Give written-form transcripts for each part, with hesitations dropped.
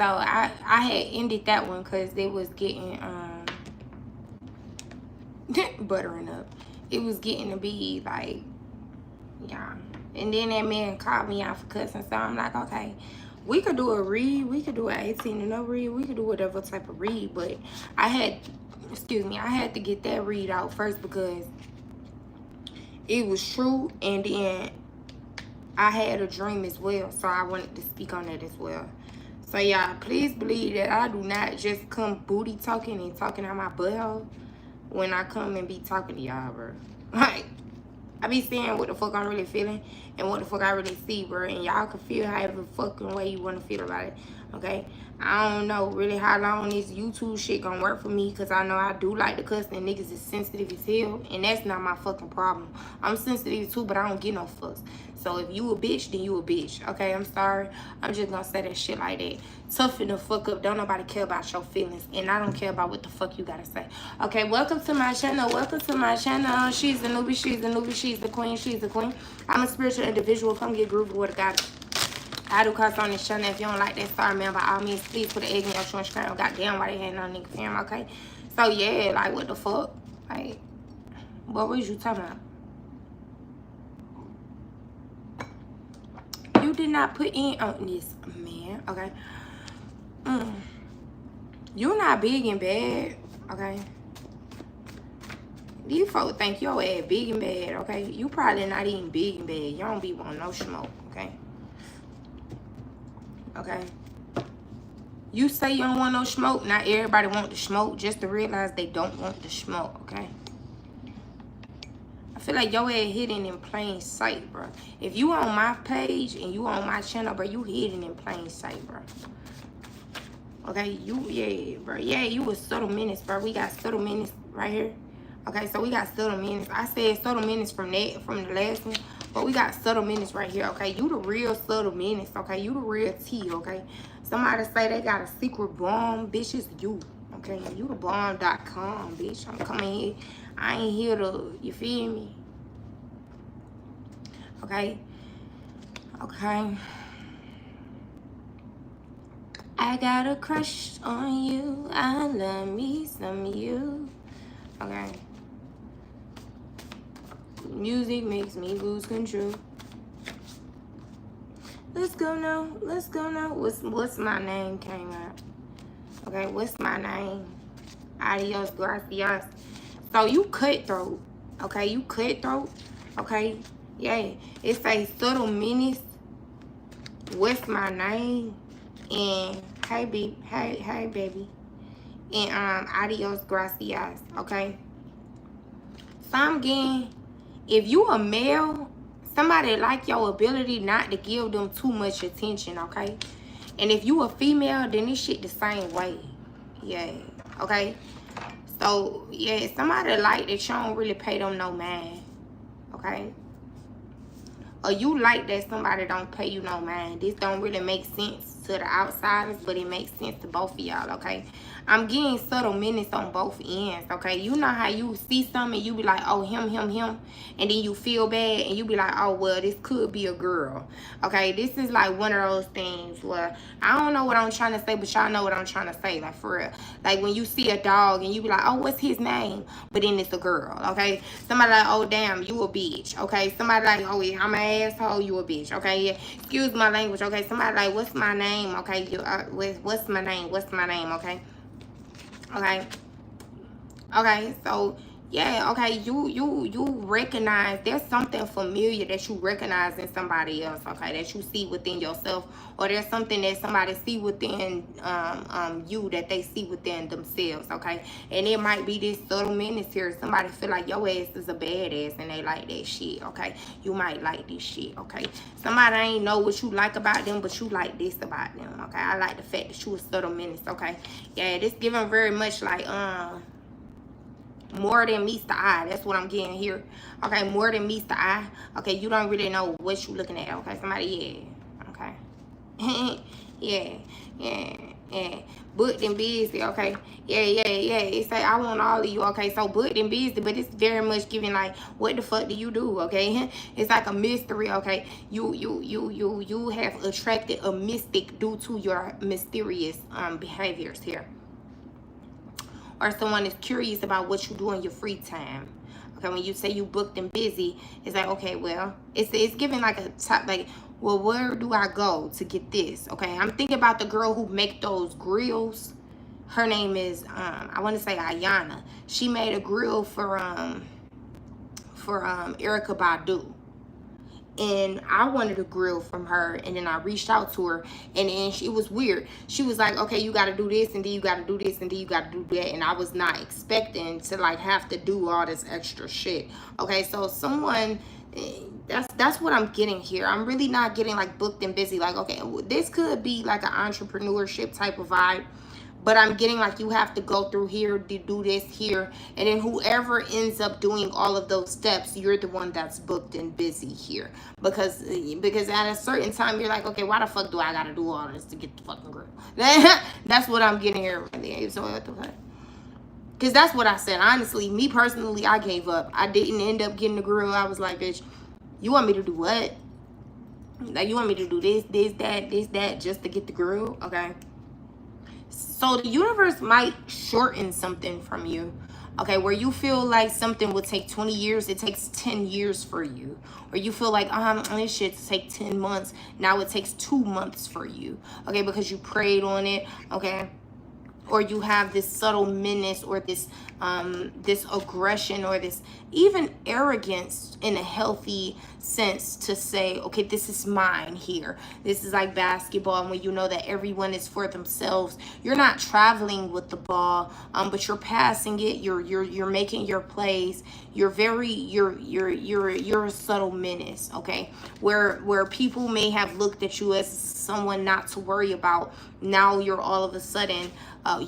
So I had ended that one because it was getting buttering up. It was getting to be like, yeah. And then that man called me out for cussing. So I'm like, okay, we could do a read. We could do an 18 and up read. We could do whatever type of read. But I had to get that read out first because it was true. And then I had a dream as well. So I wanted to speak on that as well. So y'all, please believe that I do not just come booty talking and talking out my butthole when I come and be talking to y'all, bro. Like, I be saying what the fuck I'm really feeling and what the fuck I really see, bro. And y'all can feel however fucking way you want to feel about it, okay? I don't know really how long this YouTube shit gonna work for me because I know I do like to cuss and niggas is sensitive as hell. And that's not my fucking problem. I'm sensitive too, but I don't get no fucks. So if you a bitch, then you a bitch, okay? I'm sorry. I'm just gonna say that shit like that. Toughen the fuck up. Don't nobody care about your feelings. And I don't care about what the fuck you gotta say. Okay, welcome to my channel. Welcome to my channel. She's the newbie. She's the newbie. She's the queen. She's the queen. I'm a spiritual individual. Come get groovy with a God. I do cuss on this channel. If you don't like that, sorry, man. By all means, please put an egg in your short screen. Goddamn, why they had no nigga film, okay? So, yeah, like, what the fuck? Like, what was you talking about? You did not put in on this, man, okay? You're not big and bad, okay? These folks think your ass big and bad, okay? You probably not even big and bad. You don't be wanting no smoke, okay? Okay? You say you don't want no smoke. Not everybody want the smoke. Just to realize they don't want the smoke, okay? I feel like your ass hidden in plain sight, bro. If you on my page and you on my channel, bro, you hidden in plain sight, bro. Okay, yeah, bro. Yeah, you was subtle menace, bro. We got subtle menace right here. Okay, so we got subtle menace. I said subtle menace from the last one, but we got subtle menace right here. Okay, you the real subtle menace. Okay, you the real T. Okay, somebody say they got a secret bomb, bitch. It's you. Okay, you the bomb.com, bitch. I'm coming here. I ain't here to, you feel me? Okay. Okay. I got a crush on you. I love me some you. Okay. Music makes me lose control. Let's go now. Let's go now. What's my name came out? Okay, what's my name? Adios, gracias. So you cutthroat. Okay, you cutthroat. Okay, yeah. It's a subtle menace. What's my name? And hey baby. And adios, gracias. Okay. So I'm getting, if you a male, somebody like your ability not to give them too much attention, okay? And if you a female, then this shit the same way. Yeah, okay? So, yeah, somebody like that you don't really pay them no mind, okay? Or you like that somebody don't pay you no mind. This don't really make sense to the outsiders, but it makes sense to both of y'all, okay? I'm getting subtle menace on both ends, okay? You know how you see something and you be like, oh, him, and then you feel bad and you be like, oh, well, this could be a girl, okay? This is like one of those things where I don't know what I'm trying to say, but y'all know what I'm trying to say, like, for real. Like, when you see a dog and you be like, oh, what's his name? But then it's a girl, okay? Somebody like, oh, damn, you a bitch, okay? Somebody like, oh, yeah, I'm an asshole, you a bitch, okay? Yeah. Excuse my language, okay? Somebody like, what's my name, okay? What's my name? What's my name, okay? Okay, so yeah, okay, you recognize there's something familiar that you recognize in somebody else, okay, that you see within yourself, or there's something that somebody see within you that they see within themselves, okay? And it might be this subtle menace here. Somebody feel like your ass is a badass and they like that shit, okay? You might like this shit, okay? Somebody ain't know what you like about them, but you like this about them, okay? I like the fact that you a subtle menace, okay? Yeah, this giving very much like more than meets the eye. That's what I'm getting here. Okay, more than meets the eye. Okay, you don't really know what you looking at. Okay, somebody, yeah. Okay. Yeah, yeah. Booked and busy, okay. Yeah. It's like I want all of you, okay. So booked and busy, but it's very much giving like, what the fuck do you do, okay? It's like a mystery, okay. You have attracted a mystic due to your mysterious behaviors here, or someone is curious about what you do in your free time. Okay, when you say you booked and busy, it's like, okay, well, it's giving like a top, like, well, where do I go to get this? Okay, I'm thinking about the girl who make those grills. Her name is I want to say Ayana. She made a grill for Erica Badu. And I wanted a grill from her, and then I reached out to her, and then it was weird. She was like, okay, you got to do this, and then you got to do this, and then you got to do that, and I was not expecting to like have to do all this extra shit. Okay, so someone, that's what I'm getting here. I'm really not getting like booked and busy. Like, okay, this could be like an entrepreneurship type of vibe, but I'm getting like you have to go through here to do this here, and then whoever ends up doing all of those steps, you're the one that's booked and busy here, because at a certain time you're like, okay, why the fuck do I gotta do all this to get the fucking girl? That's what I'm getting here. So what the fuck? Because that's what I said. Honestly, me personally, I gave up. I didn't end up getting the girl. I was like, bitch, you want me to do what? Like, you want me to do this, that, just to get the girl? Okay. So the universe might shorten something from you, okay, where you feel like something would take 20 years, it takes 10 years for you. Or you feel like, this shit take 10 months, now it takes 2 months for you, okay, because you prayed on it, okay. Or you have this subtle menace, or this aggression, or this even arrogance in a healthy sense to say, okay, this is mine here. This is like basketball, and when you know that everyone is for themselves, you're not traveling with the ball, but you're passing it. You're making your plays. You're a subtle menace, okay? Where people may have looked at you as someone not to worry about, now you're all of a sudden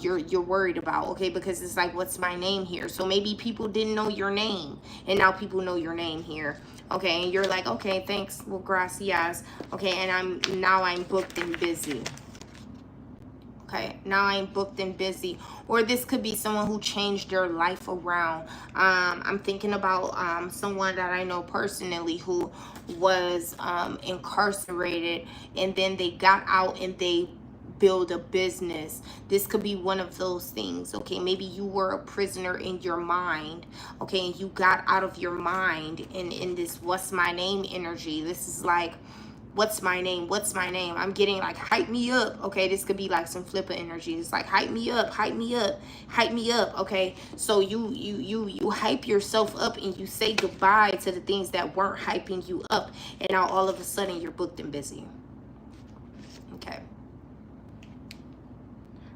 you're worried about, okay, because it's like, what's my name here? So maybe people didn't know your name, and now people know your name here, okay, and you're like, okay, thanks, well, gracias, okay, and I'm booked and busy. Okay, now I'm booked and busy. Or this could be someone who changed their life around. I'm thinking about someone that I know personally who was incarcerated, and then they got out and they build a business. This could be one of those things, okay? Maybe you were a prisoner in your mind, okay, and you got out of your mind in this what's my name energy. This is like, what's my name? What's my name? I'm getting like, hype me up, okay? This could be like some flipper energy. It's like, hype me up, hype me up, hype me up, okay? So you hype yourself up, and you say goodbye to the things that weren't hyping you up, and now all of a sudden you're booked and busy. Okay.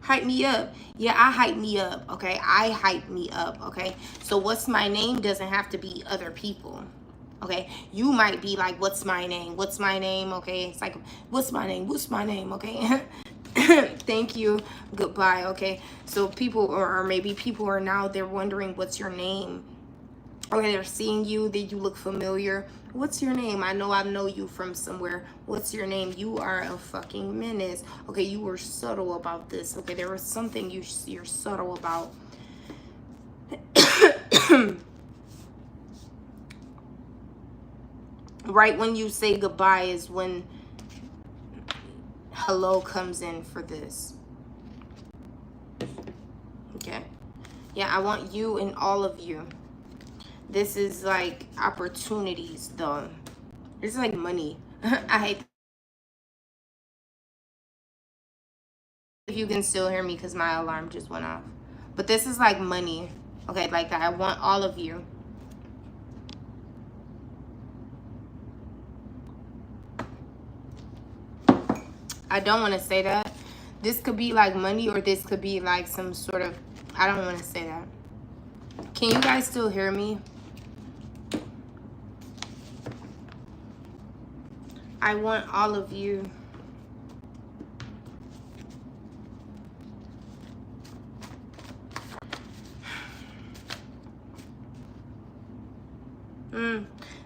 Hype me up. Yeah, I hype me up, okay? I hype me up, okay? So what's my name doesn't have to be other people, okay? You might be like, what's my name? What's my name, okay? It's like, what's my name? What's my name, okay? Thank you. Goodbye, okay? So people, or maybe people are now, they're wondering, what's your name? Okay, they're seeing you, that you look familiar. What's your name? I know you from somewhere. What's your name? You are a fucking menace. Okay, you were subtle about this. Okay, there was something you're subtle about. Right when you say goodbye is when hello comes in for this. Okay. Yeah, I want you and all of you. This is like opportunities, though. This is like money. I hate if you can still hear me, because my alarm just went off. But this is like money. Okay, like I want all of you. I don't want to say that. This could be like money, or this could be like some sort of, I don't want to say that. Can you guys still hear me? I want all of you.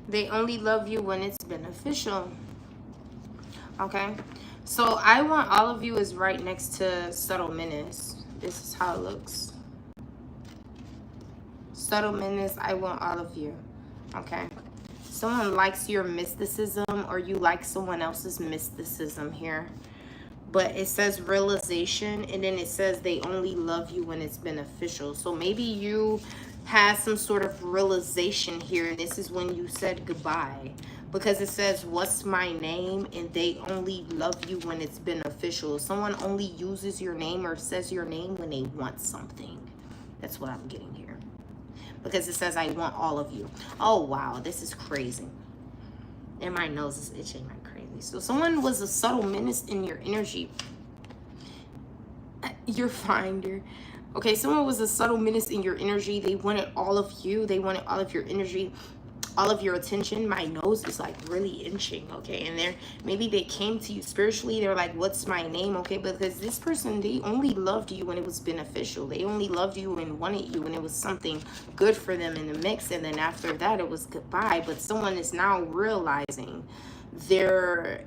They only love you when it's beneficial. Okay? So I want all of you is right next to subtle menace. This is how it looks. Subtle menace, I want all of you. Okay. Someone likes your mysticism, or you like someone else's mysticism here. But it says realization, and then it says they only love you when it's beneficial. So maybe you had some sort of realization here, and this is when you said goodbye. Because it says, what's my name? And they only love you when it's beneficial. Someone only uses your name or says your name when they want something. That's what I'm getting here. Because it says, I want all of you. Oh, wow. This is crazy. And my nose is itching like crazy. So someone was a subtle menace in your energy. You're fine, dear. Okay, someone was a subtle menace in your energy. They wanted all of you. They wanted all of your energy, all of your attention. My nose is like really inching, okay? And maybe they came to you spiritually. They're like, what's my name? Okay, because this person, they only loved you when it was beneficial. They only loved you and wanted you when it was something good for them in the mix. And then after that, it was goodbye. But someone is now realizing their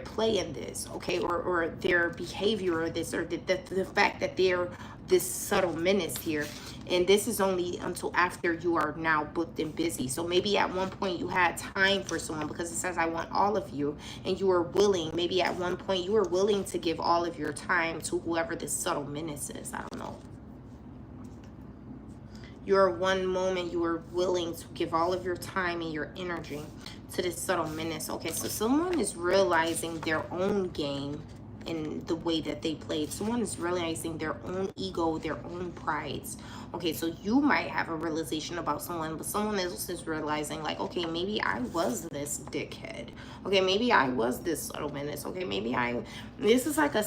play in this, okay, or their behavior, or this, or the fact that they're this subtle menace here. And this is only until after you are now booked and busy. So maybe at one point you had time for someone, because it says I want all of you, and you were willing, maybe at one point you were willing to give all of your time to whoever this subtle menace is. I don't know. You're one moment you were willing to give all of your time and your energy to this subtle menace. Okay, so someone is realizing their own game in the way that they played. Someone is realizing their own ego, their own prides. Okay, so you might have a realization about someone, but someone else is realizing like, okay, maybe I was this dickhead. Okay, maybe I was this subtle menace. Okay, maybe this is like a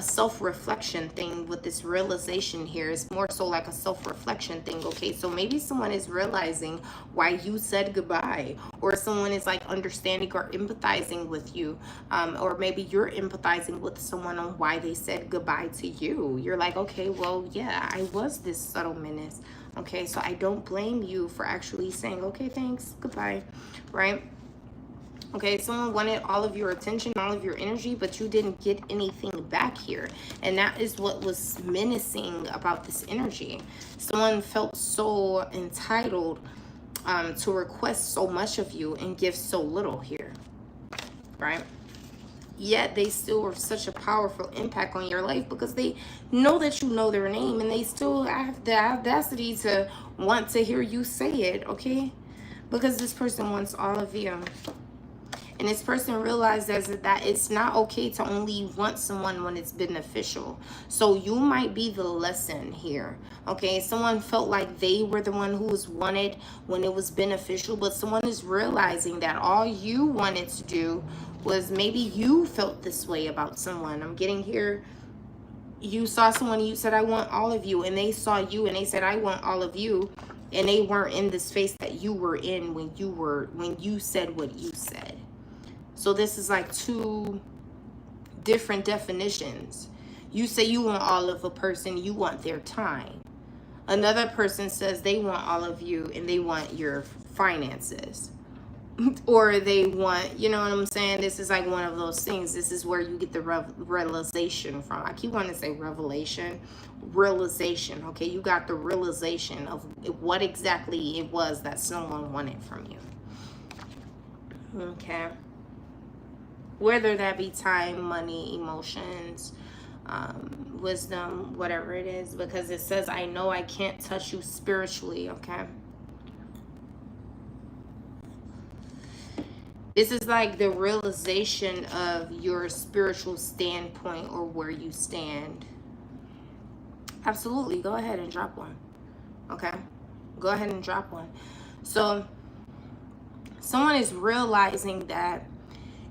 self-reflection thing with this realization here. Is more so like a self-reflection thing. Okay, so maybe someone is realizing why you said goodbye, or someone is like understanding or empathizing with you, or maybe you're empathizing with someone on why they said goodbye to you. You're like, okay, well, yeah, I was this subtle menace. Okay, so I don't blame you for actually saying, okay, thanks, goodbye, right? Okay, someone wanted all of your attention, all of your energy, but you didn't get anything back here. And that is what was menacing about this energy. Someone felt so entitled to request so much of you and give so little here, right? Yet they still were such a powerful impact on your life, because they know that you know their name, and they still have the audacity to want to hear you say it, okay? Because this person wants all of you. And this person realizes that it's not okay to only want someone when it's beneficial. So you might be the lesson here. Okay, someone felt like they were the one who was wanted when it was beneficial, but someone is realizing that all you wanted to do was, maybe you felt this way about someone. I'm getting here, you saw someone and you said, I want all of you, and they saw you and they said, I want all of you, and they weren't in the space that you were in when you said what you said. So this is like two different definitions. You say you want all of a person, you want their time. Another person says they want all of you and they want your finances. Or they want, you know what I'm saying? This is like one of those things. This is where you get the realization from. I keep wanting to say revelation. Realization, okay? You got the realization of what exactly it was that someone wanted from you. Okay? Whether that be time, money, emotions, wisdom, whatever it is. Because it says, I know I can't touch you spiritually, okay? This is like the realization of your spiritual standpoint, or where you stand. Absolutely. Go ahead and drop one. Okay? Go ahead and drop one. So someone is realizing that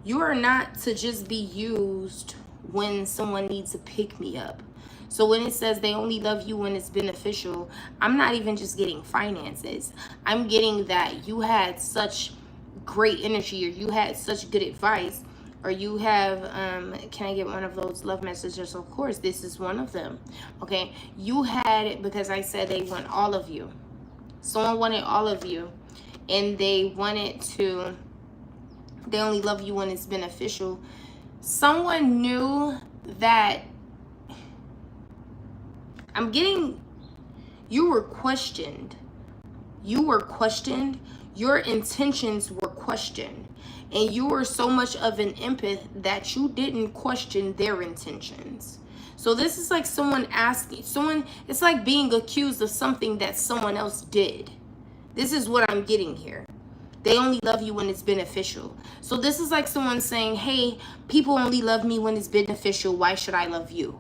you are not to just be used when someone needs a pick-me-up. So when it says they only love you when it's beneficial, I'm not even just getting finances. I'm getting that you had such great energy, or you had such good advice, or you have, can I get one of those love messages? Of course, this is one of them. Okay, you had it, because I said they want all of you. Someone wanted all of you, and they wanted to, they only love you when it's beneficial. someone knew that I'm getting, you were questioned. You were questioned. Your intentions were questioned. And you were so much of an empath that you didn't question their intentions. So this is like someone asking, it's like being accused of something that someone else did. This is what I'm getting here. They only love you when it's beneficial. So this is like someone saying, hey, people only love me when it's beneficial. Why should I love you?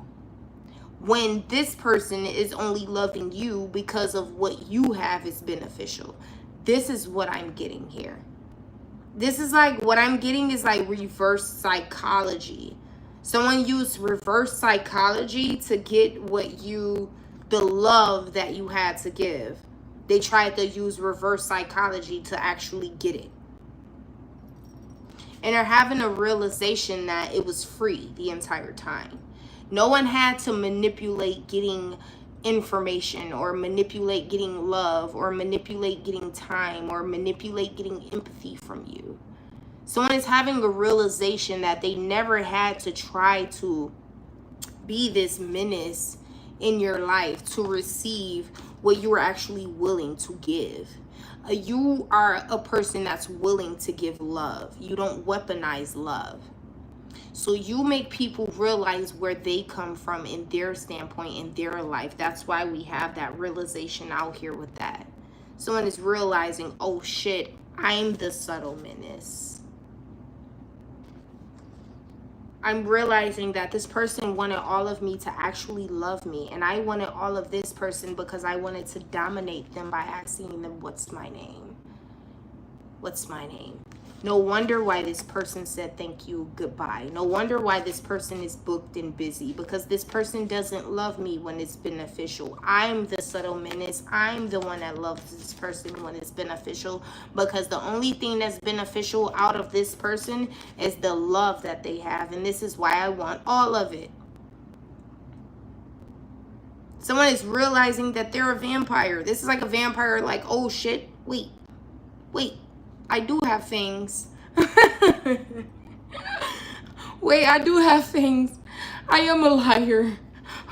When this person is only loving you because of what you have is beneficial. This is what I'm getting here. This is like, what I'm getting is like reverse psychology. Someone used reverse psychology to get the love that you had to give. They tried to use reverse psychology to actually get it. And they're having a realization that it was free the entire time. No one had to manipulate getting information, or manipulate getting love, or manipulate getting time, or manipulate getting empathy from you. Someone is having a realization that they never had to try to be this menace in your life to receive what you were actually willing to give. You are a person that's willing to give love. You don't weaponize love. So you make people realize where they come from in their standpoint, in their life. That's why we have that realization out here with that. Someone is realizing, oh shit, I'm the subtle menace. I'm realizing that this person wanted all of me to actually love me. And I wanted all of this person because I wanted to dominate them by asking them, what's my name? What's my name? No wonder why this person said thank you, goodbye. No wonder why this person is booked and busy, because this person doesn't love me when it's beneficial. I'm the subtle menace. I'm the one that loves this person when it's beneficial, because the only thing that's beneficial out of this person is the love that they have. And this is why I want all of it. Someone is realizing that they're a vampire. This is like a vampire, like, oh shit, wait. I do have things. Wait, I do have things. I am a liar.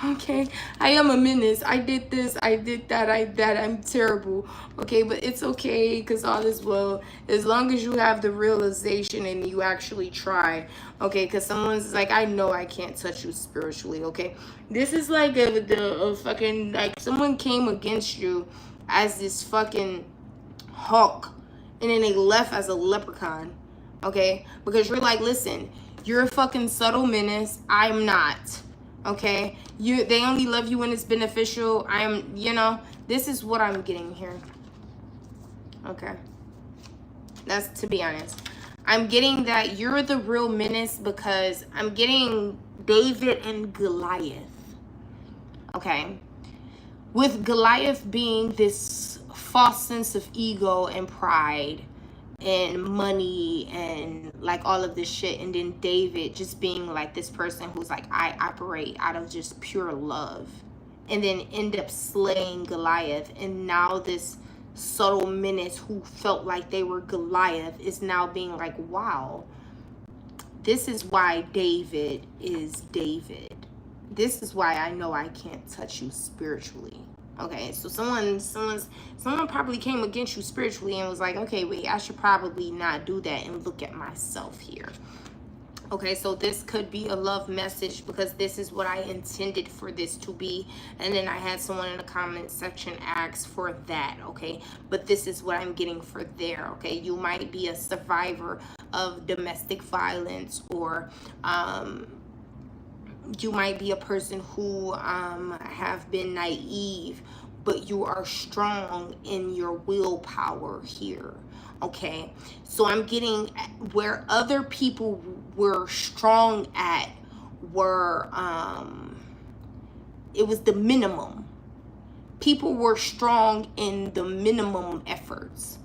Okay, I am a menace. I did this, I did that, I'm terrible. Okay, but it's okay, because all is well, as long as you have the realization and you actually try. Okay, because someone's like, I know I can't touch you spiritually. Okay, this is like a fucking, like, someone came against you as this fucking hawk, and then they left as a leprechaun. Okay, because you're like, listen, you're a fucking subtle menace. I'm not. Okay, they only love you when it's beneficial. This is what I'm getting here. Okay, that's, to be honest, I'm getting that you're the real menace, because I'm getting David and Goliath. Okay, with Goliath being this false sense of ego and pride and money and like all of this shit, and then David just being like this person who's like, I operate out of just pure love, and then end up slaying Goliath. And now this subtle menace who felt like they were Goliath is now being like, wow, this is why David is David. This is why I know I can't touch you spiritually. Okay, so someone probably came against you spiritually and was like, okay, wait, I should probably not do that and look at myself here. Okay, so this could be a love message, because this is what I intended for this to be. And then I had someone in the comment section ask for that, okay? But this is what I'm getting for there, okay? You might be a survivor of domestic violence, or you might be a person who have been naive, but you are strong in your willpower here. Okay, so I'm getting where other people were strong at were it was the minimum. People were strong in the minimum efforts.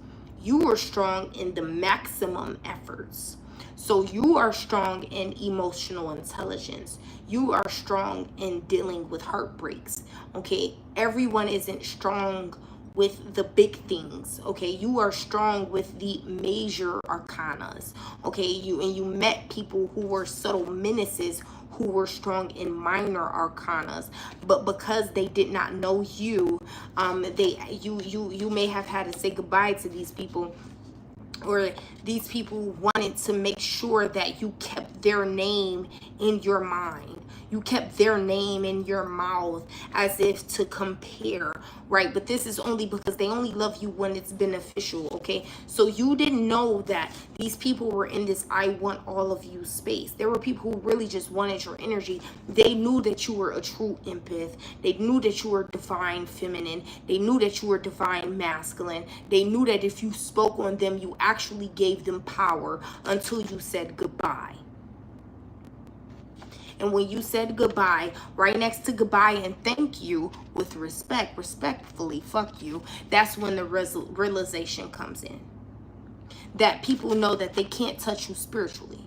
You were strong in the maximum efforts. So you are strong in emotional intelligence. You are strong in dealing with heartbreaks. Okay, everyone isn't strong with the big things, okay? You are strong with the major arcanas, okay? You met people who were subtle menaces, who were strong in minor arcanas, but because they did not know you, you may have had to say goodbye to these people, or these people wanted to make sure that you kept their name in your mind. You kept their name in your mouth as if to compare, right? But this is only because they only love you when it's beneficial, okay? So you didn't know that these people were in this I want all of you space. There were people who really just wanted your energy. They knew that you were a true empath. They knew that you were divine feminine. They knew that you were divine masculine. They knew that if you spoke on them, you actually gave them power until you said goodbye. And when you said goodbye, right next to goodbye and thank you with respect, respectfully, fuck you, that's when the realization comes in. That people know that they can't touch you spiritually.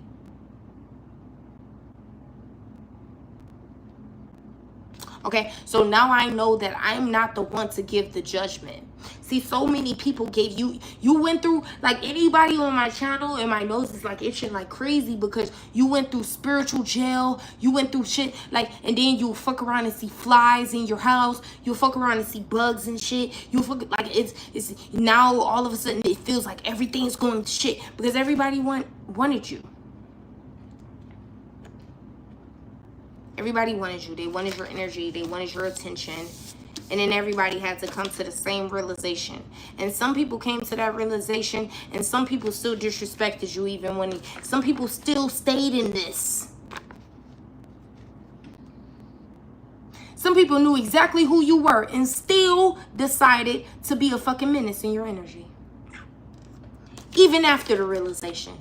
Okay, so now I know that I'm not the one to give the judgment. See, so many people gave you went through, like anybody on my channel, and my nose is like itching like crazy because you went through spiritual jail, you went through shit, like, and then you fuck around and see flies in your house, you fuck around and see bugs and shit, you fuck, like, it's now all of a sudden it feels like everything's going to shit because everybody wanted you. Everybody wanted you. They wanted your energy. They wanted your attention. And then everybody had to come to the same realization. And some people came to that realization, and some people still disrespected you even when some people still stayed in this. Some people knew exactly who you were and still decided to be a fucking menace in your energy. Even after the realization.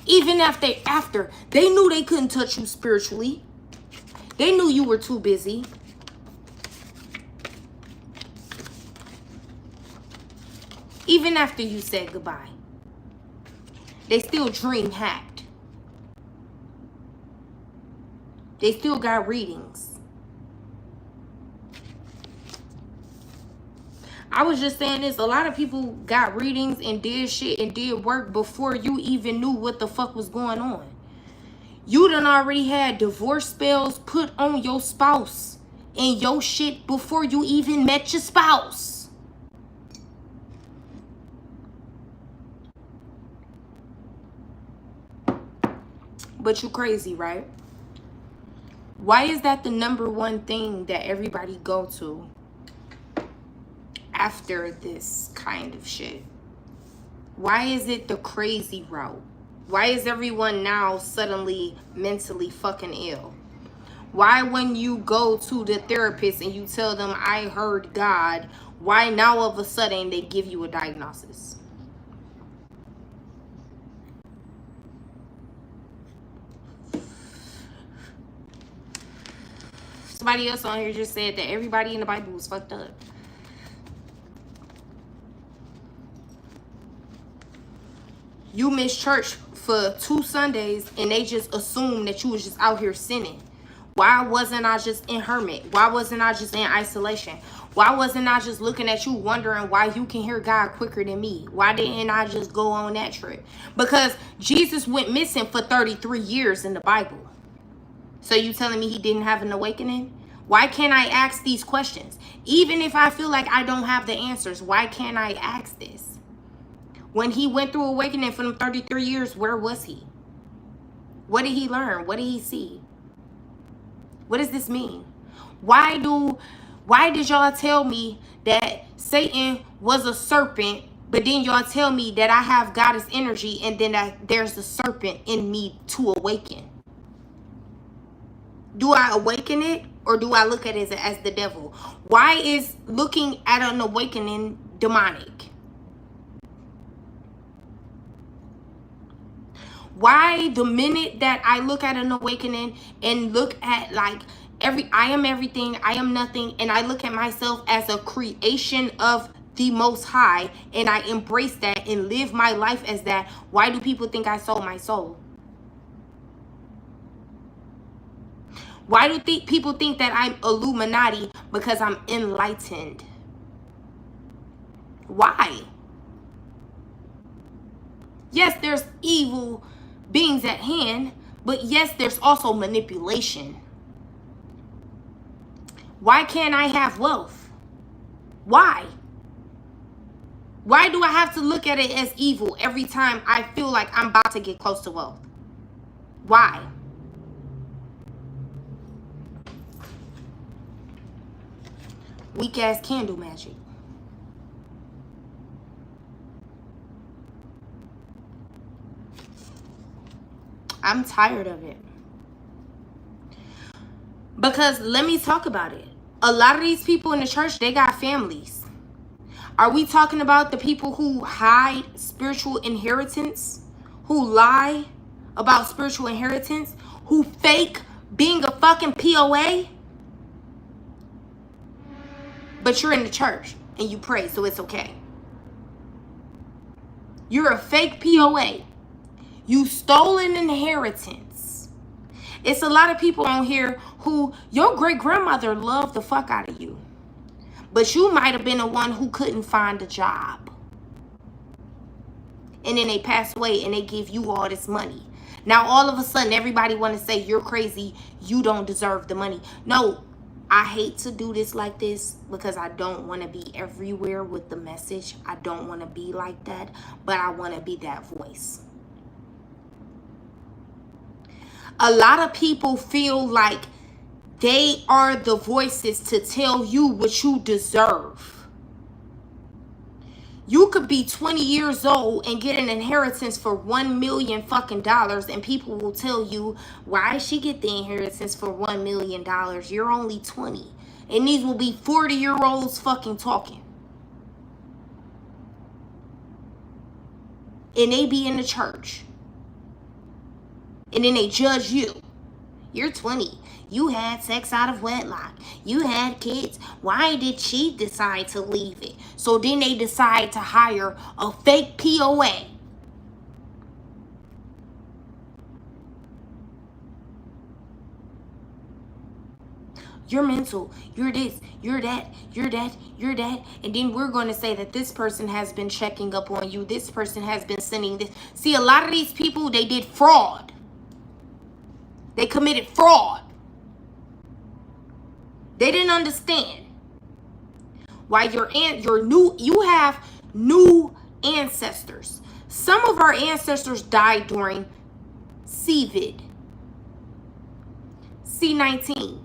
Even after they knew they couldn't touch you spiritually. They knew you were too busy. Even after you said goodbye. They still dream hacked. They still got readings. I was just saying this. A lot of people got readings and did shit and did work before you even knew what the fuck was going on. You done already had divorce spells put on your spouse and your shit before you even met your spouse. But you crazy, right? Why is that the number one thing that everybody go to after this kind of shit? Why is it the crazy route? Why is everyone now suddenly mentally fucking ill? Why when you go to the therapist and you tell them I heard God, why now all of a sudden they give you a diagnosis? Somebody else on here just said that everybody in the Bible was fucked up. You missed church for 2 Sundays and they just assumed that you was just out here sinning. Why wasn't I just in hermit? Why wasn't I just in isolation? Why wasn't I just looking at you wondering why you can hear God quicker than me? Why didn't I just go on that trip? Because Jesus went missing for 33 years in the Bible. So you telling me he didn't have an awakening? Why can't I ask these questions? Even if I feel like I don't have the answers, why can't I ask this? When he went through awakening for them 33 years, where was he? What did he learn? What did he see? What does this mean? Why did y'all tell me that Satan was a serpent, but then y'all tell me that I have goddess energy and then that there's a serpent in me to awaken? Do I awaken it or do I look at it as the devil? Why is looking at an awakening demonic? Why the minute that I look at an awakening and look at like I am everything, I am nothing, and I look at myself as a creation of the Most High and I embrace that and live my life as that, why do people think I sold my soul? Why do people think that I'm Illuminati? Because I'm enlightened. Why? Yes, there's evil beings at hand, but yes, there's also manipulation. Why can't I have wealth? Why? Why do I have to look at it as evil every time I feel like I'm about to get close to wealth? Why? Weak ass candle magic. I'm tired of it. Because let me talk about it. A lot of these people in the church, they got families. Are we talking about the people who hide spiritual inheritance? Who lie about spiritual inheritance? Who fake being a fucking POA? But you're in the church and you pray, so it's okay. You're a fake POA. You stole an inheritance. It's a lot of people on here who your great-grandmother loved the fuck out of you. But you might have been the one who couldn't find a job. And then they pass away and they give you all this money. Now all of a sudden everybody want to say you're crazy. You don't deserve the money. No, I hate to do this like this because I don't want to be everywhere with the message. I don't want to be like that. But I want to be that voice. A lot of people feel like they are the voices to tell you what you deserve. You could be 20 years old and get an inheritance for $1 million fucking dollars, and people will tell you, why she get the inheritance for $1 million? You're only 20. And these will be 40-year-olds fucking talking. And they be in the church. And then they judge you. You're 20. You had sex out of wedlock. You had kids. Why did she decide to leave it? So then they decide to hire a fake POA. You're mental. You're this. You're that. You're that. You're that. And then we're going to say that this person has been checking up on you. This person has been sending this. See, a lot of these people, they did fraud. They committed fraud. They didn't understand why you have new ancestors. Some of our ancestors died during COVID, C-19.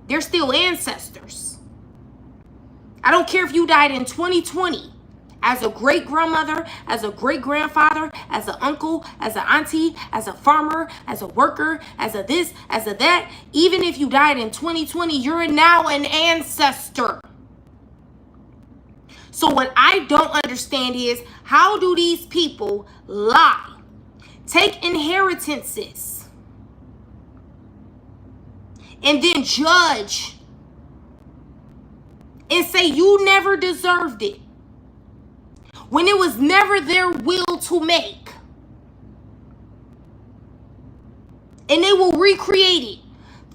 They're still ancestors. I don't care if you died in 2020 as a great-grandmother, as a great-grandfather, as an uncle, as an auntie, as a farmer, as a worker, as a this, as a that. Even if you died in 2020, you're now an ancestor. So what I don't understand is, how do these people lie, take inheritances, and then judge and say you never deserved it, when it was never their will to make? And they will recreate it.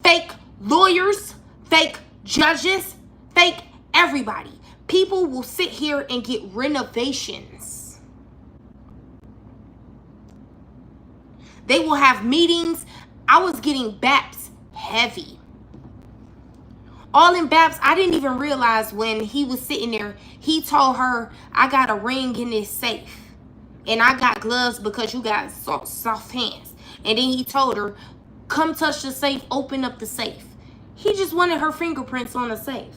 Fake lawyers, fake judges, fake everybody. People will sit here and get renovations. They will have meetings. I was getting BAPs heavy. All in BAPs, I didn't even realize when he was sitting there, he told her, I got a ring in this safe. And I got gloves because you got soft hands. And then he told her, come touch the safe, open up the safe. He just wanted her fingerprints on the safe.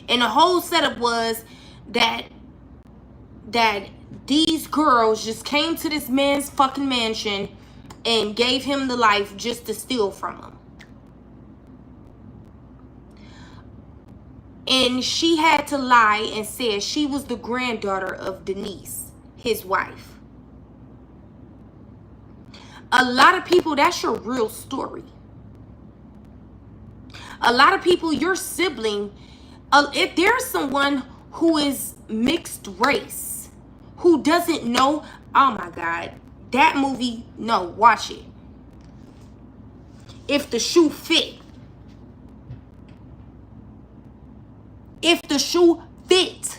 And the whole setup was that these girls just came to this man's fucking mansion and gave him the life just to steal from him. And she had to lie and said she was the granddaughter of Denise, his wife. A lot of people, that's your real story. A lot of people, your sibling, if there's someone who is mixed race, who doesn't know, oh my God, that movie, no, watch it. If the Shoe Fit. if the shoe fit.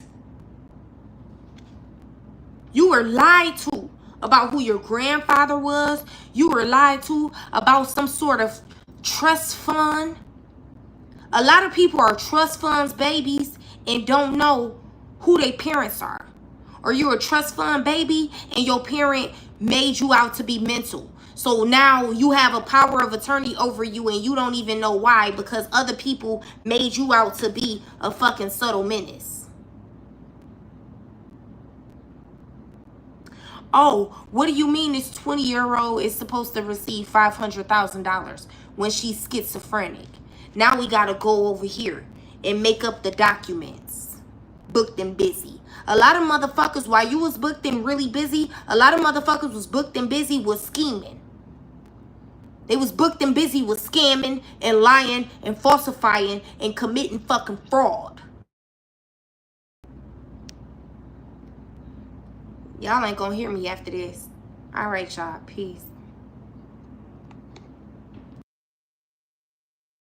You were lied to about who your grandfather was. You were lied to about some sort of trust fund. A lot of people are trust funds babies and don't know who their parents are. Or you're a trust fund baby and your parent made you out to be mental. So now you have a power of attorney over you and you don't even know why, because other people made you out to be a fucking subtle menace. Oh, what do you mean this 20-year-old is supposed to receive $500,000 when she's schizophrenic? Now we gotta go over here and make up the documents. Booked and busy. A lot of motherfuckers, while you was booked and really busy, a lot of motherfuckers was booked and busy with scheming. They was booked and busy with scamming and lying and falsifying and committing fucking fraud. Y'all ain't gonna hear me after this. All right, y'all. Peace.